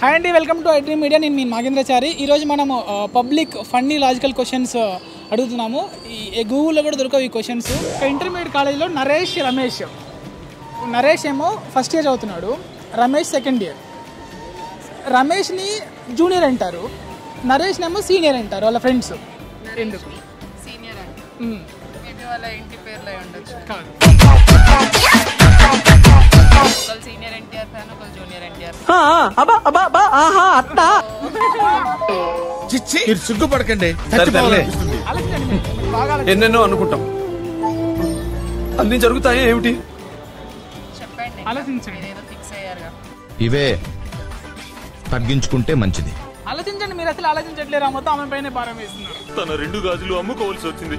Hi అండి, welcome to iDream media. నేను మీ నాగేంద్రచారి. ఈరోజు మనము పబ్లిక్ ఫన్నీ లాజికల్ క్వశ్చన్స్ అడుగుతున్నాము. ఈ గూగుల్లో కూడా దొరకవు ఈ క్వశ్చన్స్. ఇంటర్మీడియట్ కాలేజీలో నరేష్ ఏమో ఫస్ట్ ఇయర్ చదువుతున్నాడు, రమేష్ సెకండ్ ఇయర్. రమేష్ని జూనియర్ అంటారు, నరేష్ని ఏమో సీనియర్ అంటారు వాళ్ళ ఫ్రెండ్స్. ఎందుకు సీనియర్ అంటే వాళ్ళ ఇంటి పేర్లో ఉండొచ్చు. కాదు, ఒకళ్ళు సీనియర్ ఎన్టీఆర్ ఫ్యాన్, ఒకళ్ళు జూనియర్ ఎన్టీఆర్. సిగ్గుపడకండి, ఎన్నెన్నో అనుకుంటాం, అన్ని జరుగుతాయి ఏమిటి? చెప్పండి, ఆలోచించండి. ఏదో ఫిక్స్ అయ్యారుగా. ఇవే తగ్గించుకుంటే మంచిది. ఆలోచించండి. మీరు అసలు ఆలోచించట్లేరా? మొత్తం ఆమె పైన భారం వేస్తున్నారు. తన 2 గాజులు అమ్ముకోవాల్సి వచ్చింది.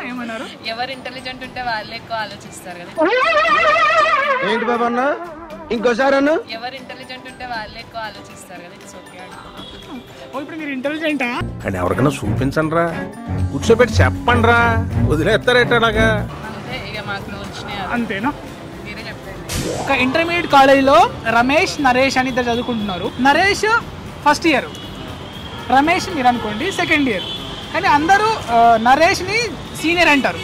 ఏమన్నారు? ఎవరు ఇంటెలిజెంట్ ఉంటే వాళ్ళే ఎక్కువ ఆలోచిస్తారు కదా. ఏంటి బాబా అన్న, ఇంకోసారి అన్న. ఎవరు ఇంటెలిజెంట్ ఉంటే వాళ్ళే ఎక్కువ ఆలోచిస్తారు కదా. It's okay. ఇప్పుడు మీరు ఇంటెలిజెంటా? అండ్ ఎవరికైనా చూపించండి రా, కూర్చోబెట్టి చెప్పండి రా, వదిలేస్తారేటలాగా. అంతే ఇక మాకు వచ్చినాయి. అంతేనా? మీరే చెప్పండి. ఒక ఇంటర్మీడియట్ కాలేజీలో రమేష్, నరేష్ అని ఇద్దరు చదువుకుంటున్నారు. నరేష్ ఫస్ట్ ఇయర్, రమేష్ మీరు అనుకోండి సెకండ్ ఇయర్. కానీ అందరూ నరేష్ని సీనియర్ అంటారు,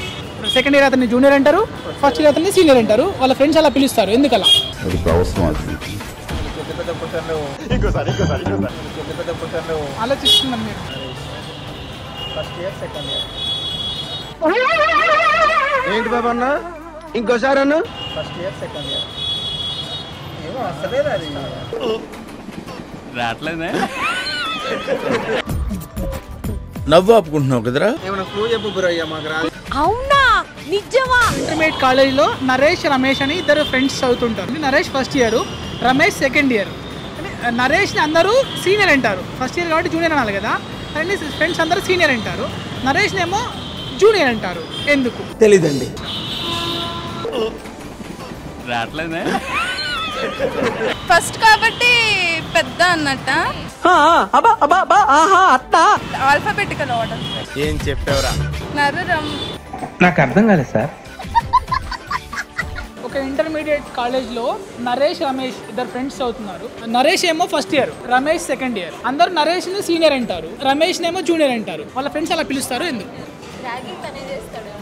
సెకండ్ ఇయర్ అతన్ని జూనియర్ అంటారు, ఫస్ట్ ఇయర్ అతన్ని సీనియర్ అంటారు. వాళ్ళ ఫ్రెండ్స్ అలా పిలుస్తారు. ఎందుకలా? ఆలోచిస్తున్నాను మీరు. ఏంటి బాబా అన్న, ఇంకోసారి అన్న. రావట్లేదే. నవ్వు ఆపుకుంటున్నావు కదరా? అవునా, నిజమా? ఇంటర్మీడియట్ కాలేజీలో నరేష్, రమేష్ అని ఇద్దరు ఫ్రెండ్స్ చదువుతుంటారు. Naresh first year, Ramesh second year. నరేష్ని అందరూ సీనియర్ అంటారు, ఫస్ట్ ఇయర్ కాబట్టి జూనియర్ అనాలి కదా. కానీ ఫ్రెండ్స్ అందరూ సీనియర్ అంటారు, నరేష్ని ఏమో జూనియర్ అంటారు. ఎందుకు? తెలీదండి. రావట్లేదే. ఫస్ట్ కాబట్టి పెద్ద అన్నట్ట. Alphabetical order. ఏం చెప్పావురా? నరరం. నాకు అర్థం కాలేదు సార్. ఒక ఇంటర్మీడియట్ కాలేజ్లో నరేష్, రమేష్ ఇద్దరు ఫ్రెండ్స్ చదువుతున్నారు. నరేష్ ఏమో first year, Ramesh second year. అందరూ నరేష్ని సీనియర్ అంటారు, రమేష్ని ఏమో జూనియర్ అంటారు. వాళ్ళ ఫ్రెండ్స్ అలా పిలుస్తారు. ఎందుకు?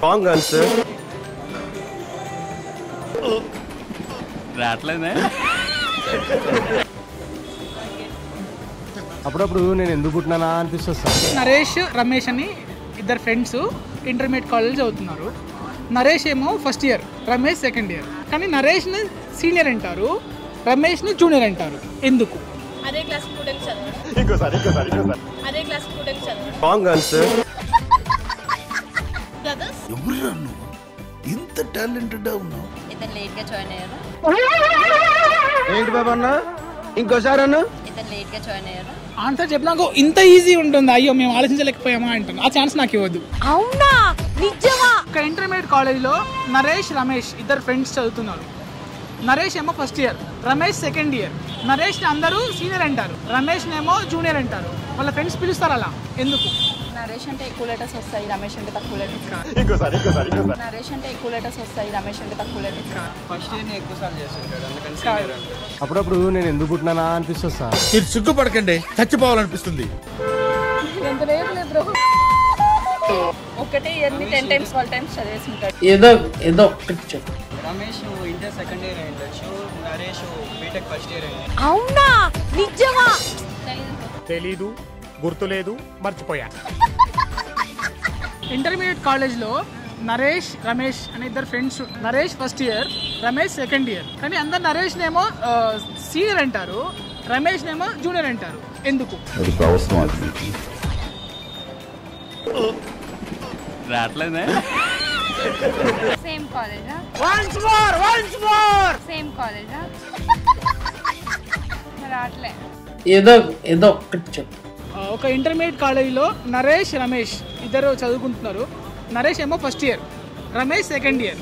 Wrong answer. రావట్లేదే. అప్పుడప్పుడు నేను ఎందుకు పుట్టినానా అనిపిస్తుంది సార్. నరేష్, రమేష్ అని ఇద్దరు ఫ్రెండ్స్ ఇంటర్మీడియట్ కాలేజ్ చదువుతున్నారు. నరేష్ ఏమో first year, Ramesh second year. కానీ నరేష్ని సీనియర్ అంటారు, రమేష్ని జూనియర్ అంటారు. ఎందుకు? అదే క్లాస్ స్టూడెంట్ చదవడం. అదే క్లాస్ స్టూడెంట్ చదవడం. Wrong answer. బ్రదర్స్. ఎవరురా నువ్వు ఇంత టాలెంటెడ్ ఉన్నావు? ఇతను లేట్ గా జాయిన్ అయ్యారు. ఏంటి బాబా అన్న, ఇంకోసారి అన్న. ఇతను లేట్ గా జాయిన్ అయ్యారు. ఆన్సర్ చెప్పినాక ఇంత ఈజీ ఉంటుంది, అయ్యో మేము ఆలోచించలేకపోయామా అంటాను. ఆ ఛాన్స్ నాకు ఇవ్వద్దు. అవునా, నిజమా? ఒక ఇంటర్మీడియట్ కాలేజ్లో నరేష్, రమేష్ ఇద్దరు ఫ్రెండ్స్ చదువుతున్నారు. నరేష్ ఏమో first year, Ramesh second year. నరేష్ని అందరూ సీనియర్ అంటారు, రమేష్ని ఏమో జూనియర్ అంటారు. వాళ్ళ ఫ్రెండ్స్ పిలుస్తారు అలా. ఎందుకు? నరేష్ అంటే ఎక్కువ లెటర్స్ వస్తాయి, రమేష్ అంటే తక్కువ లెటర్స్. నరేష్ అంటే ఎక్కువ లెటర్స్ వస్తాయి, రమేష్ అంటే తక్కువ లెటర్స్. అప్పుడప్పుడు నేను ఎందుకు పుట్టినానా అనిపిస్తుంది సార్. మీరు సిగ్గుపడకండి, చచ్చిపోవాలనిపిస్తుంది. ఎంత లేదు బ్రో. ఒకటే ఇయర్ని 10 times 12 times చదివేసి ఉంటాడు. ఏదో ఒకటి చెప్పు. రమేష్ ఇంటర్ సెకండ్ ఇయర్ అయ్యిండొచ్చు, నరేష్ బీటెక్ ఫస్ట్ ఇయర్ అయ్యింది. అవునా, నిజమా? తెలీదు, గుర్తులేదు, మర్చిపోయా. ఇంటర్మీడియట్ కాలేజ్లో నరేష్, రమేష్ అనే ఇద్దరు friends. Naresh first year, Ramesh second year. కానీ అందరు నరేష్నేమో సీనియర్ అంటారు, రమేష్నేమో జూనియర్ అంటారు. ఎందుకు? రావట్లేదే. సేమ్ కాలేజా? సేమ్ కాలేజా? రావట్లే. ఏదో ఒకటి చెప్పు. ఒక ఇంటర్మీడియట్ కాలేజీలో నరేష్, రమేష్ ఇద్దరు చదువుకుంటున్నారు. నరేష్ ఏమో first year, Ramesh second year.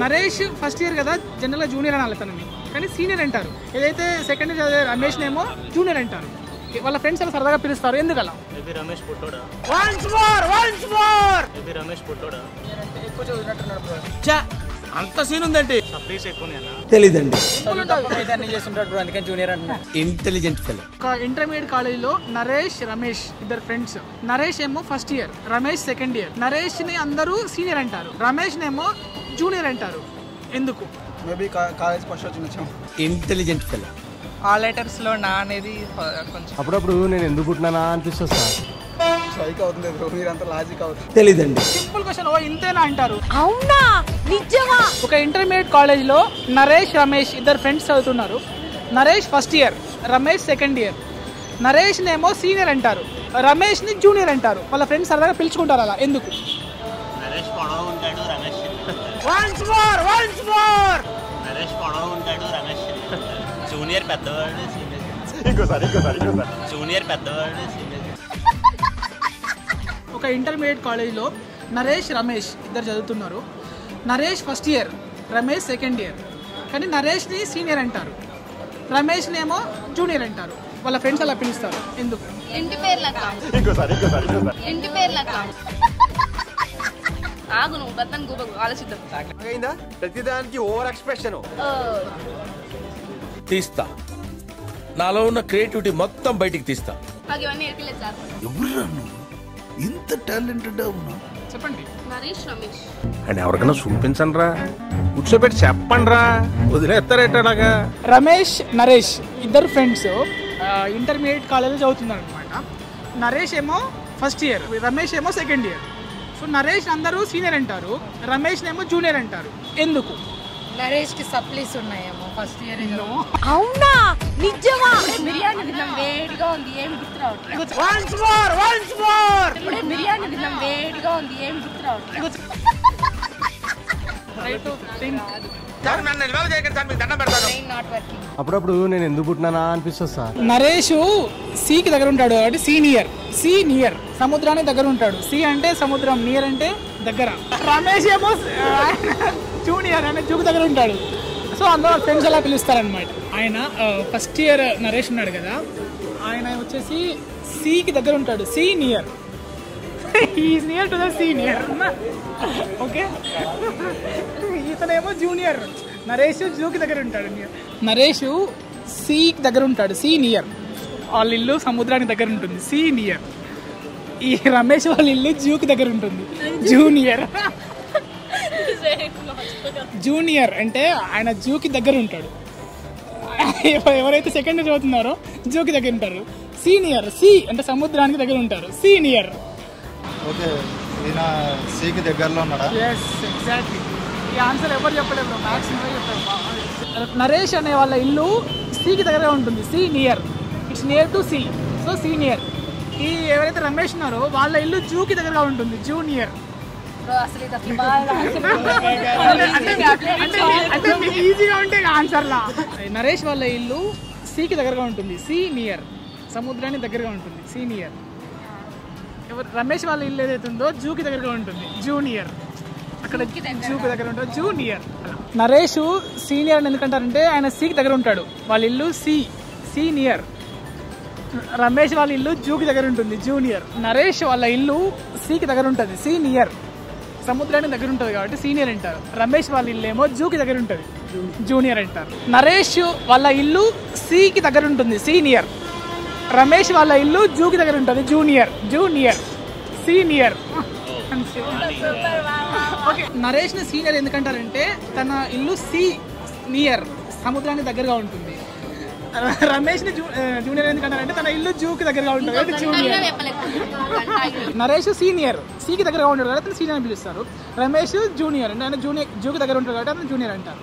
Naresh first year కదా, జనరల్గా జూనియర్ అనాలి తనని, కానీ సీనియర్ అంటారు. ఏదైతే సెకండ్ ఇయర్ చదివే రమేష్నేమో జూనియర్ అంటారు. వాళ్ళ ఫ్రెండ్స్ అలా సరదాగా పిలుస్తారు. ఎందుకలా? రమేష్ పుట్టోడా? రమేష్ పుట్టోడా? రమేష్ పుట్టోడా? ఎక్కువ చదివినట్టున్నాడు. అంత సీన్ ఉందంటే తెలీదండి. అయితే అన్ని చేస్తుంటాడు బ్రో, అందుకని జూనియర్ అంటున్నా. Intelligent fellow. ఒక ఇంటర్మీడియట్ కాలేజీలో నరేష్ రమేష్ ఇద్దరు ఫ్రెండ్స్. నరేష్ ఏమో first year, Ramesh second year. Naresh ని అందరూ సీనియర్ అంటారు, రమేష్ నేమో జూనియర్ అంటారు. ఎందుకు? మేబీ కాలేజ్ ఫస్ట్ వచ్చి ఇంటెలిజెంట్ ఫెలో. ఆ లెటర్స్ లో నా అనేది కొంచెం అప్పుడప్పుడు నేను ఎందుకు పుట్టినానా అనిపిస్తుంది సార్. స్ట్రైక్ అవుతుంది బ్రో, మీరంతా లాజిక్ అవుతుంది. తెలీదండి. సింపుల్ క్వశ్చన్, ఓ ఇంతేనా అంటారు. అవునా నిజమా? ఒక ఇంటర్మీడియట్ కాలేజ్లో నరేష్ రమేష్ ఇద్దరు ఫ్రెండ్స్ చదువుతున్నారు. Naresh first year, Ramesh second year. Naresh నేమో సీనియర్ అంటారు, రమేష్ ని జూనియర్ అంటారు. వాళ్ళ ఫ్రెండ్స్ సరదాగా పిలుచుకుంటారు అలా. ఎందుకు? నరేష్ పొడవు ఉంటాడు, రమేష్ నరేష్ పొడవు ఉంటాడు, రమేష్ జూనియర్ పెద్దవాడు, జూనియర్ పెద్దవాడు. ఒక ఇంటర్మీడియట్ కాలేజ్లో నరేష్ రమేష్ ఇద్దరు చదువుతున్నారు. Naresh first year, Ramesh second year. కానీ నరేష్ని సీనియర్ అంటారు, రమేష్ నేమో జూనియర్ అంటారు. వాళ్ళ ఫ్రెండ్స్ అలా పిలుస్తారు. ఎందుకు? ఇంటి పేర్లక ఇంటి పేర్లక ఆగు, నువ్వు బద్దం గూబకు ఆలోచిద్దాం. ప్రతిదానికి ఓవర్ ఎక్స్ప్రెషన్. తీస్తా, నాలో ఉన్న క్రియేటివిటీ మొత్తం బయటికి తీస్తా. మాకు ఇవన్నీ నేర్పిలేదు సార్. ఎవరురా నువ్వు ఇంత టాలెంటెడ్ ఉన్నావు? చెప్పండి. నరేష్ రమేష్. అండ్ ఎవరికైనా చూపించండి రా, కూర్చోబెట్టి చెప్పండి రా, వదిలేస్తారేటలాగా. రమేష్ నరేష్ ఇద్దరు ఫ్రెండ్స్ ఇంటర్మీడియట్ కాలేజ్లో చదువుతున్నారు అనమాట. నరేష్ ఏమో ఫస్ట్ ఇయర్, రమేష్ ఏమో సెకండ్ ఇయర్. సో నరేష్ అందరూ సీనియర్ అంటారు, రమేష్ నేమో జూనియర్ అంటారు. ఎందుకు? నరేష్ కి సప్లీస్ ఉన్నాయేమో ఫస్ట్ ఇయర్. అవునా నిజమా? బిర్యానీ తిన్నాం, వేడిగా ఉంది, ఏమి గుర్తు రావట్లేదు. బిర్యానీ తిన్నాం, వేడిగా ఉంది, ఏమి గుర్తు రావట్లేదు. అప్పుడప్పుడు నేను ఎందుకు పుట్టినానా అనిపిస్తుంది సార్. నరేష్ సీకి దగ్గర ఉంటాడు కాబట్టి సీనియర్. సీనియర్ సముద్రానికి దగ్గర ఉంటాడు. సి అంటే సముద్రం, నియర్ అంటే దగ్గర. రమేష్ ఏమో జూనియర్ అంటే జూకి దగ్గర ఉంటాడు. సో అందరూ ఫ్రెండ్స్ అలా పిలుస్తారనమాట. ఆయన ఫస్ట్ ఇయర్ నరేష్ ఉన్నాడు కదా, ఆయన వచ్చేసి సికి దగ్గర ఉంటాడు, senior. Is near to the senior. Okay, ఇతనేమో జూనియర్. నరేష్ జూకి దగ్గర ఉంటాడు. నరేష్ సికి దగ్గర ఉంటాడు, సీనియర్. వాళ్ళ ఇల్లు సముద్రానికి దగ్గర ఉంటుంది, సీనియర్. ఈ రమేష్ వాళ్ళ ఇల్లు జూకి దగ్గర ఉంటుంది, జూనియర్. జూనియర్ అంటే ఆయన జూకి దగ్గర ఉంటాడు. ఎవరైతే సెకండ్ ఇయర్ చదువుతున్నారో జూకి దగ్గర ఉంటారు. సీనియర్, సి అంటే సముద్రానికి దగ్గర ఉంటారు, సీనియర్. ఓకే, ఈయన సికి దగ్గరలో ఉన్నాడా? Yes, exactly. ఈ ఆన్సర్ ఎవరు చెప్పలేదు, మ్యాథ్స్ చెప్పారు. నరేష్ అనే వాళ్ళ ఇల్లు సికి దగ్గరగా ఉంటుంది, senior. It's near to C, so senior. ఈ ఎవరైతే రమేష్ ఉన్నారో వాళ్ళ ఇల్లు జూకి దగ్గరగా ఉంటుంది, జూనియర్. అంటే మీకు ఈజీగా ఉంటే ఆన్సర్లా. నరేష్ వాళ్ళ ఇల్లు సికి దగ్గరగా ఉంటుంది, సీనియర్. సముద్రానికి దగ్గరగా ఉంటుంది, సీనియర్. రమేష్ వాళ్ళ ఇల్లు ఏదైతే ఉందో జూకి దగ్గరగా ఉంటుంది, జూనియర్. అక్కడ జూకి దగ్గర ఉంటుంది, జూనియర్. నరేష్ సీనియర్ అని ఎందుకంటారంటే ఆయన సికి దగ్గర ఉంటాడు, వాళ్ళ ఇల్లు సీనియర్. రమేష్ వాళ్ళ ఇల్లు జూకి దగ్గర ఉంటుంది, జూనియర్. నరేష్ వాళ్ళ ఇల్లు సికి దగ్గర ఉంటుంది, సీనియర్. సముద్రానికి దగ్గర ఉంటుంది కాబట్టి సీనియర్ అంటారు. రమేష్ వాళ్ళ ఇల్లు ఏమో జూకి దగ్గర ఉంటుంది, జూనియర్ అంటారు. నరేష్ వాళ్ళ ఇల్లు సికి దగ్గర ఉంటుంది, సీనియర్. రమేష్ వాళ్ళ ఇల్లు జూకి దగ్గర ఉంటుంది, జూనియర్. సీనియర్. ఓకే, నరేష్ ని సీనియర్ ఎందుకంటారంటే తన ఇల్లు నియర్, సముద్రానికి దగ్గరగా ఉంటుంది. రమేష్ ని జూనియర్ ఎందుకంటారంటే తన ఇల్లు జూకి దగ్గరగా ఉంటుంది, జూనియర్. నరేష్ సీనియర్, సికి దగ్గరగా ఉంటాడు కాబట్టి అతను సీనియర్ అని పిలుస్తారు. రమేష్ జూనియర్ అంటే ఆయన జూకి దగ్గర ఉంటాడు కాబట్టి అతను జూనియర్ అంటారు.